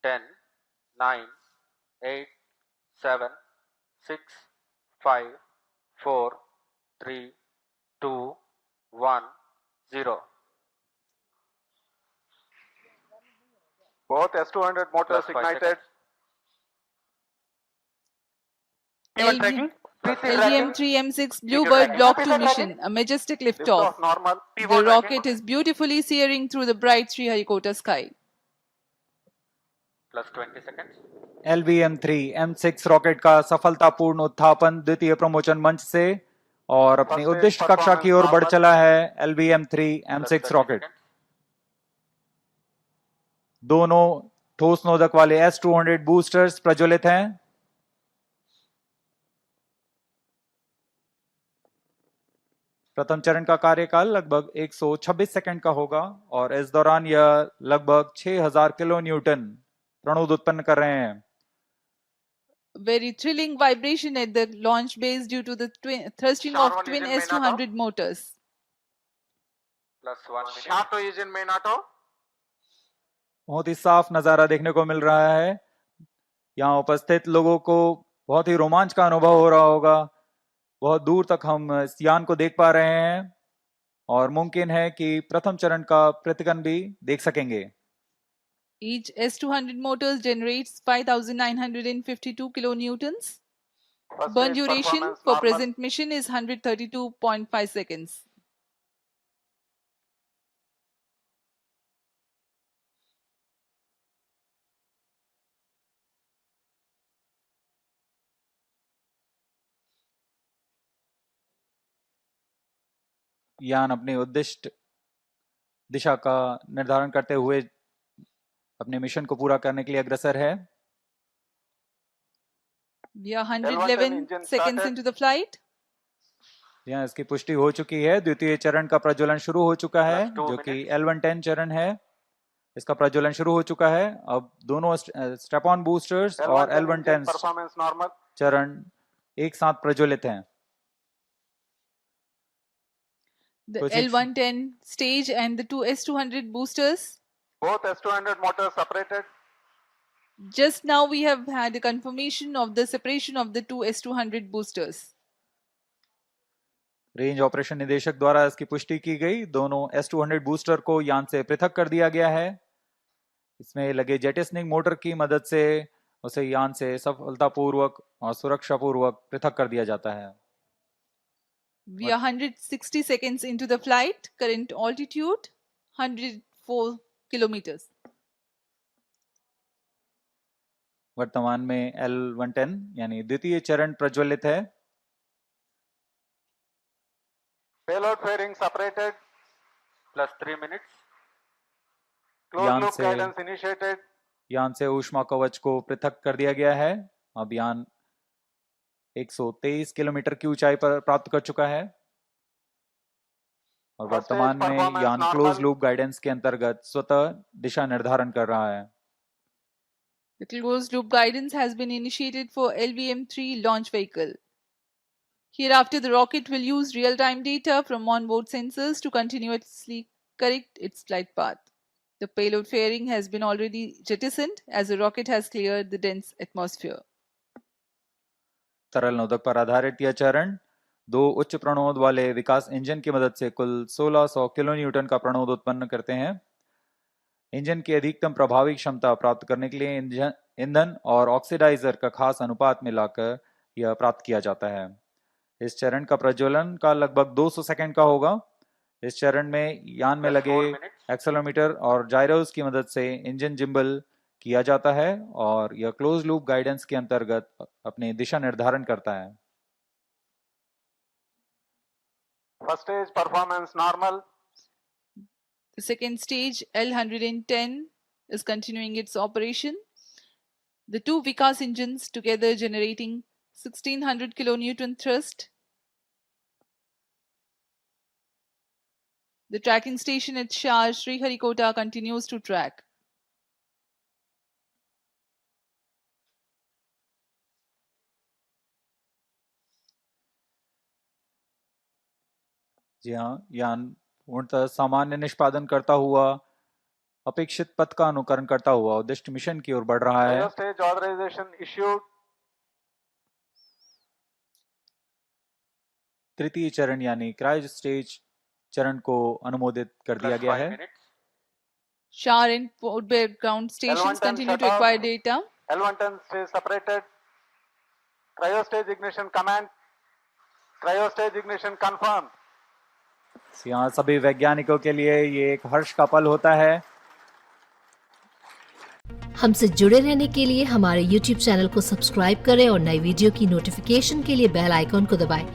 10, 9, 8, 7, 6, 5, 4, 3, 2, 1, 0. Both S200 motors ignited. LVM-3 M6 Bluebird Block 2 mission, a majestic liftoff. Normal. The rocket is beautifully searing through the bright Sriharikota sky. Plus 20 seconds. LVM-3 M6 rocket का सफलतापूर्ण उत्थापन द्वितीय प्रमोचन मंच से और अपनी उद्दिष्ट कक्षा की ओर बढ़ चला है LVM-3 M6 रॉकेट। दोनों ठोस नोदक वाले S200 बूस्टर्स प्रज्वलित हैं। प्रथम चरण का कार्यकाल लगभग 126 सेकंड का होगा और इस दौरान यह लगभग 6000 किलो न्यूटन प्रणोद उत्पन्न कर रहे हैं। Very thrilling vibration at the launch base due to the thrusting of twin S200 motors. Plus 1 minute. Shato engine main auto. बहुत ही साफ नजारा देखने को मिल रहा है। यहाँ उपस्थित लोगों को बहुत ही रोमांच का अनुभव हो रहा होगा। बहुत दूर तक हम इस यान को देख पा रहे हैं और मुमकिन है कि प्रथम चरण का प्रतिगन भी देख सकेंगे। Each S200 motors generates 5,952 kilonewtons. Burn duration for present mission is 132.5 seconds. यान अपनी उद्दिष्ट दिशा का निर्धारण करते हुए अपने मिशन को पूरा करने के लिए अग्रसर है। We are 111 seconds into the flight. यहाँ इसकी पुष्टि हो चुकी है। द्वितीय चरण का प्रज्वलन शुरू हो चुका है जो कि L110 चरण है। इसका प्रज्वलन शुरू हो चुका है। अब दोनों स्ट्रैप ऑन बूस्टर्स और L110 चरण एक साथ प्रज्वलित हैं। The L110 stage and the two S200 boosters. Both S200 motors separated. Just now we have had a confirmation of the separation of the two S200 boosters. Range operation निदेशक द्वारा इसकी पुष्टि की गई। दोनों S200 बूस्टर को यान से पृथक कर दिया गया है। इसमें लगे जेटिसनिंग मोटर की मदद से उसे यान से सफलतापूर्वक और सुरक्षापूर्वक पृथक कर दिया जाता है। We are 160 seconds into the flight. Current altitude 104 kilometers. वर्तमान में L110 यानी द्वितीय चरण प्रज्वलित है। Payload fairing separated. Plus 3 minutes. Closed loop guidance initiated. यान से ऊष्मा कवच को पृथक कर दिया गया है। अब यान 123 किलोमीटर की ऊंचाई पर प्राप्त कर चुका है और वर्तमान में यान क्लोज लूप गाइडेंस के अंतर्गत स्वतः दिशा निर्धारण कर रहा है। The closed loop guidance has been initiated for LVM-3 launch vehicle. Hereafter, the rocket will use real-time data from onboard sensors to continuously correct its flight path. The payload fairing has been already jettisoned as the rocket has cleared the dense atmosphere. तरल नोदक पर आधारित यह चरण दो उच्च प्रणोद वाले विकास engine की मदद से कुल 1600 किलो न्यूटन का प्रणोद उत्पन्न करते हैं। इंजन की अधिकतम प्रभावी क्षमता प्राप्त करने के लिए ईंधन और ऑक्सीडाइजर का खास अनुपात मिलाकर यह प्राप्त किया जाता है। इस चरण का प्रज्वलन का लगभग 200 सेकंड का होगा। इस चरण में यान में लगे एक्सेलेरोमीटर और जायरोस की मदद से इंजन जिम्बल किया जाता है और यह क्लोज लूप गाइडेंस के अंतर्गत अपनी दिशा निर्धारण करता है। First stage performance normal. The second stage L110 is continuing its operation. The two Vikas engines together generating 1600 kilonewton thrust. The tracking station at Shah Sriharikota continues to track. जी हाँ, यान पूर्णतः सामान्य निष्पादन करता हुआ अपेक्षित पथ का अनुकरण करता हुआ उद्दिष्ट मिशन की ओर बढ़ रहा है। Cryo stage authorization issued. तृतीय चरण यानी क्रायो स्टेज चरण को अनुमोदित कर दिया plus गया 5 है। minutes. Shower and port ground stations L110 continue to shut off. acquire data. L110 stage separated. Cryo stage ignition command. Cryo stage ignition confirmed. यहाँ सभी वैज्ञानिकों के लिए ये एक हर्ष का पल होता है। हमसे जुड़े रहने के लिए हमारे YouTube चैनल को सब्सक्राइब करें और नई वीडियो की नोटिफिकेशन के लिए बेल आइकॉन को दबाएं।